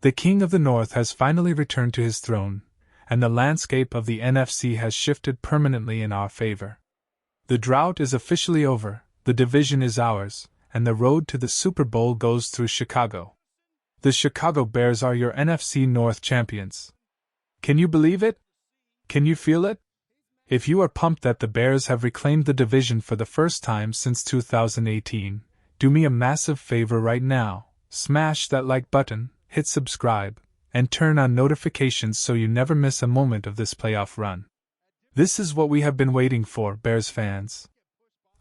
The King of the North has finally returned to his throne, and the landscape of the NFC has shifted permanently in our favor. The drought is officially over, the division is ours, and the road to the Super Bowl goes through Chicago. The Chicago Bears are your NFC North Champions. Can you believe it? Can you feel it? If you are pumped that the Bears have reclaimed the division for the first time since 2018, do me a massive favor right now, smash that like button, hit subscribe, and turn on notifications so you never miss a moment of this playoff run. This is what we have been waiting for, Bears fans.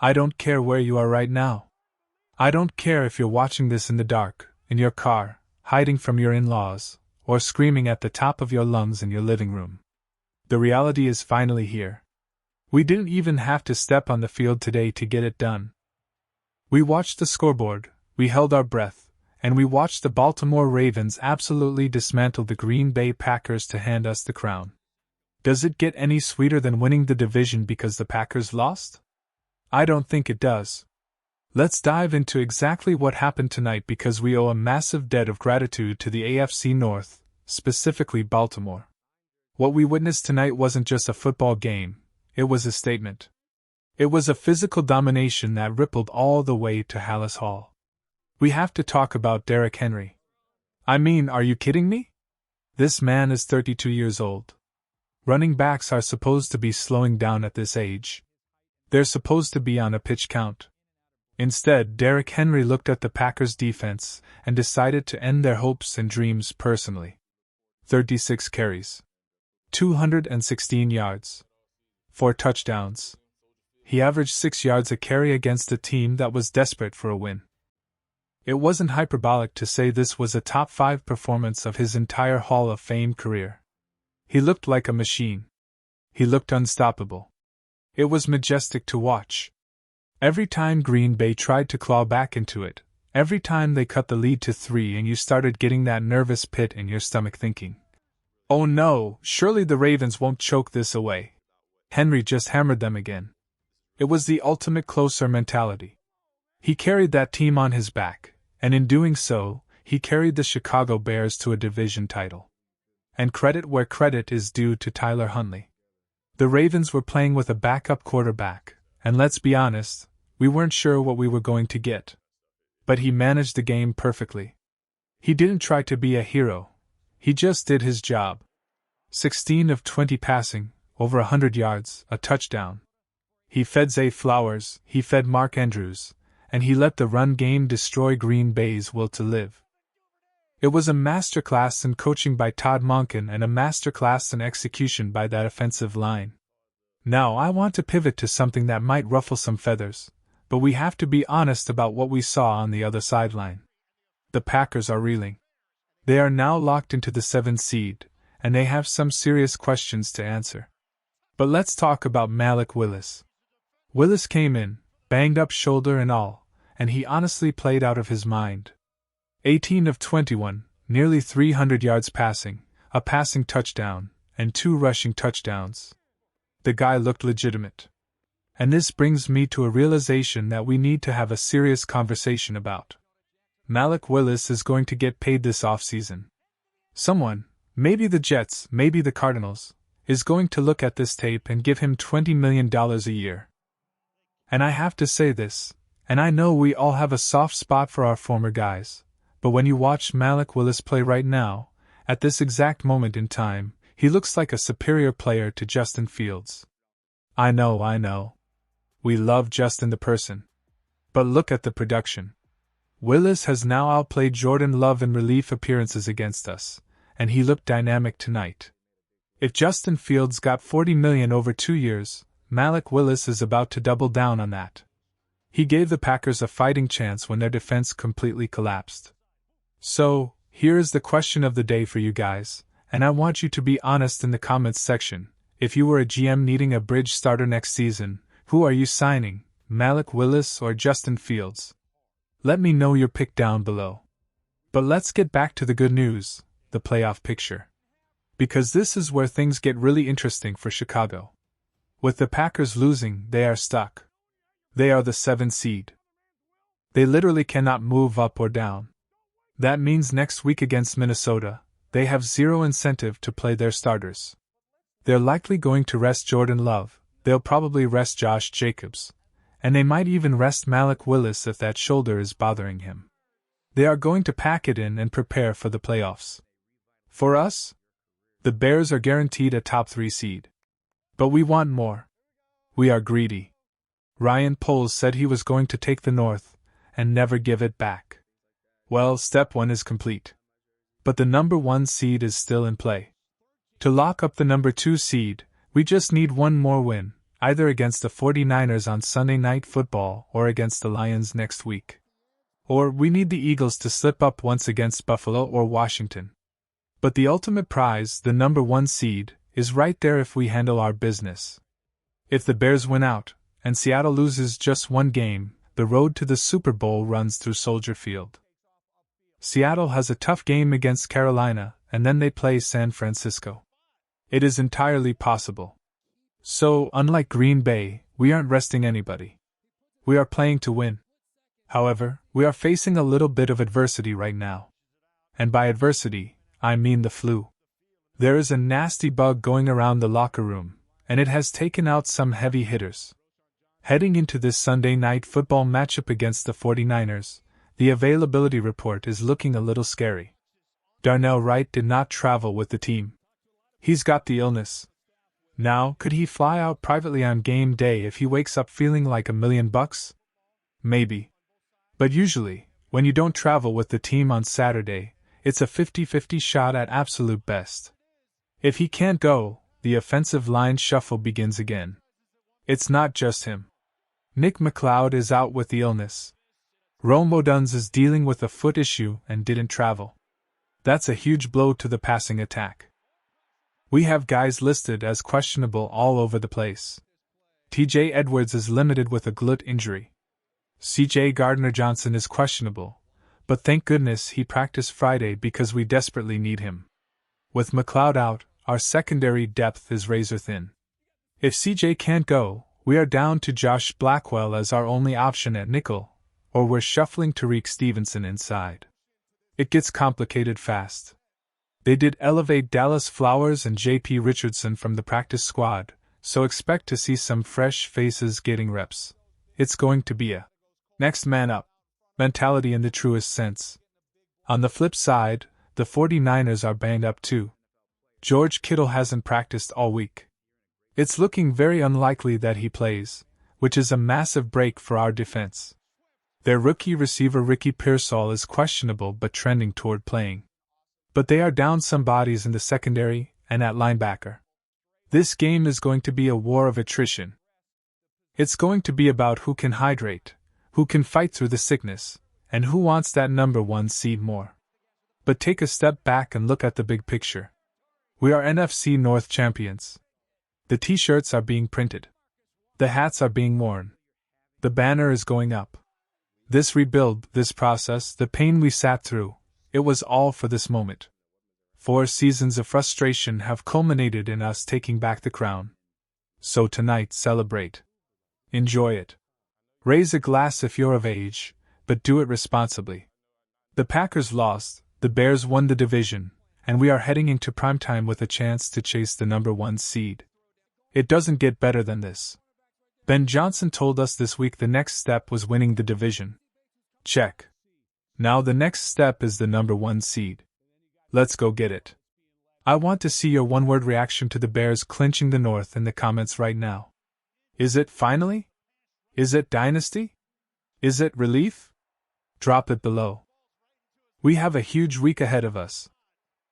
I don't care where you are right now. I don't care if you're watching this in the dark, in your car, hiding from your in-laws, or screaming at the top of your lungs in your living room. The reality is finally here. We didn't even have to step on the field today to get it done. We watched the scoreboard, we held our breath, and we watched the Baltimore Ravens absolutely dismantle the Green Bay Packers to hand us the crown. Does it get any sweeter than winning the division because the Packers lost? I don't think it does. Let's dive into exactly what happened tonight because we owe a massive debt of gratitude to the AFC North, specifically Baltimore. What we witnessed tonight wasn't just a football game, it was a statement. It was a physical domination that rippled all the way to Hallis Hall. We have to talk about Derrick Henry. I mean, are you kidding me? This man is 32 years old. Running backs are supposed to be slowing down at this age. They're supposed to be on a pitch count. Instead, Derrick Henry looked at the Packers' defense and decided to end their hopes and dreams personally. 36 carries. 216 yards. 4 touchdowns. He averaged 6 yards a carry against a team that was desperate for a win. It wasn't hyperbolic to say this was a top 5 performance of his entire Hall of Fame career. He looked like a machine. He looked unstoppable. It was majestic to watch. Every time Green Bay tried to claw back into it, every time they cut the lead to 3 and you started getting that nervous pit in your stomach thinking, "Oh no, surely the Ravens won't choke this away." Henry just hammered them again. It was the ultimate closer mentality. He carried that team on his back, and in doing so, he carried the Chicago Bears to a division title. And credit where credit is due to Tyler Huntley. The Ravens were playing with a backup quarterback, and let's be honest, we weren't sure what we were going to get. But he managed the game perfectly. He didn't try to be a hero. He just did his job. 16 of 20 passing, over 100 yards, a touchdown. He fed Zay Flowers, he fed Mark Andrews, and he let the run game destroy Green Bay's will to live. It was a masterclass in coaching by Todd Monken and a masterclass in execution by that offensive line. Now I want to pivot to something that might ruffle some feathers, but we have to be honest about what we saw on the other sideline. The Packers are reeling. They are now locked into the 7th seed, and they have some serious questions to answer. But let's talk about Malik Willis. Willis came in, banged up shoulder and all, and he honestly played out of his mind. 18 of 21, nearly 300 yards passing, a passing touchdown, and 2 rushing touchdowns. The guy looked legitimate. And this brings me to a realization that we need to have a serious conversation about. Malik Willis is going to get paid this offseason. Someone, maybe the Jets, maybe the Cardinals, is going to look at this tape and give him $20 million a year. And I have to say this, and I know we all have a soft spot for our former guys, but when you watch Malik Willis play right now, at this exact moment in time, he looks like a superior player to Justin Fields. I know. We love Justin the person. But look at the production. Willis has now outplayed Jordan Love in relief appearances against us, and he looked dynamic tonight. If Justin Fields got $40 million over 2 years, Malik Willis is about to double down on that. He gave the Packers a fighting chance when their defense completely collapsed. So, here is the question of the day for you guys, and I want you to be honest in the comments section. If you were a GM needing a bridge starter next season, who are you signing, Malik Willis or Justin Fields? Let me know your pick down below. But let's get back to the good news, the playoff picture. Because this is where things get really interesting for Chicago. With the Packers losing, they are stuck. They are the 7th seed. They literally cannot move up or down. That means next week against Minnesota, they have zero incentive to play their starters. They're likely going to rest Jordan Love, they'll probably rest Josh Jacobs, and they might even rest Malik Willis if that shoulder is bothering him. They are going to pack it in and prepare for the playoffs. For us, the Bears are guaranteed a top 3 seed. But we want more. We are greedy. Ryan Poles said he was going to take the North and never give it back. Well, step 1 is complete. But the number 1 seed is still in play. To lock up the number 2 seed, we just need one more win, either against the 49ers on Sunday Night Football or against the Lions next week. Or we need the Eagles to slip up once against Buffalo or Washington. But the ultimate prize, the number 1 seed, is right there if we handle our business. If the Bears win out, and Seattle loses just one game, the road to the Super Bowl runs through Soldier Field. Seattle has a tough game against Carolina, and then they play San Francisco. It is entirely possible. So, unlike Green Bay, we aren't resting anybody. We are playing to win. However, we are facing a little bit of adversity right now. And by adversity, I mean the flu. There is a nasty bug going around the locker room, and it has taken out some heavy hitters. Heading into this Sunday Night Football matchup against the 49ers, the availability report is looking a little scary. Darnell Wright did not travel with the team. He's got the illness. Now, could he fly out privately on game day if he wakes up feeling like $1 million? Maybe. But usually, when you don't travel with the team on Saturday, it's a 50-50 shot at absolute best. If he can't go, the offensive line shuffle begins again. It's not just him. Nick McLeod is out with the illness. Rome Odunze is dealing with a foot issue and didn't travel. That's a huge blow to the passing attack. We have guys listed as questionable all over the place. TJ Edwards is limited with a glut injury. CJ Gardner-Johnson is questionable, but thank goodness he practiced Friday because we desperately need him. With McLeod out, our secondary depth is razor thin. If CJ can't go, we are down to Josh Blackwell as our only option at nickel, or we're shuffling Tariq Stevenson inside. It gets complicated fast. They did elevate Dallas Flowers and J.P. Richardson from the practice squad, so expect to see some fresh faces getting reps. It's going to be a next man up mentality in the truest sense. On the flip side, the 49ers are banged up too. George Kittle hasn't practiced all week. It's looking very unlikely that he plays, which is a massive break for our defense. Their rookie receiver Ricky Pearsall is questionable but trending toward playing. But they are down some bodies in the secondary and at linebacker. This game is going to be a war of attrition. It's going to be about who can hydrate, who can fight through the sickness, and who wants that number 1 seed more. But take a step back and look at the big picture. We are NFC North Champions. The t-shirts are being printed. The hats are being worn. The banner is going up. This rebuild, this process, the pain we sat through, it was all for this moment. 4 seasons of frustration have culminated in us taking back the crown. So tonight, celebrate. Enjoy it. Raise a glass if you're of age, but do it responsibly. The Packers lost, the Bears won the division, and we are heading into primetime with a chance to chase the number 1 seed. It doesn't get better than this. Ben Johnson told us this week the next step was winning the division. Check. Now the next step is the number 1 seed. Let's go get it. I want to see your one-word reaction to the Bears clinching the North in the comments right now. Is it finally? Is it dynasty? Is it relief? Drop it below. We have a huge week ahead of us.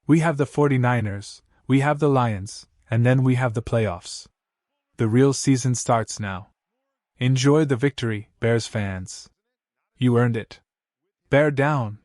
We have the 49ers, we have the Lions, and then we have the playoffs. The real season starts now. Enjoy the victory, Bears fans. You earned it. Bear down.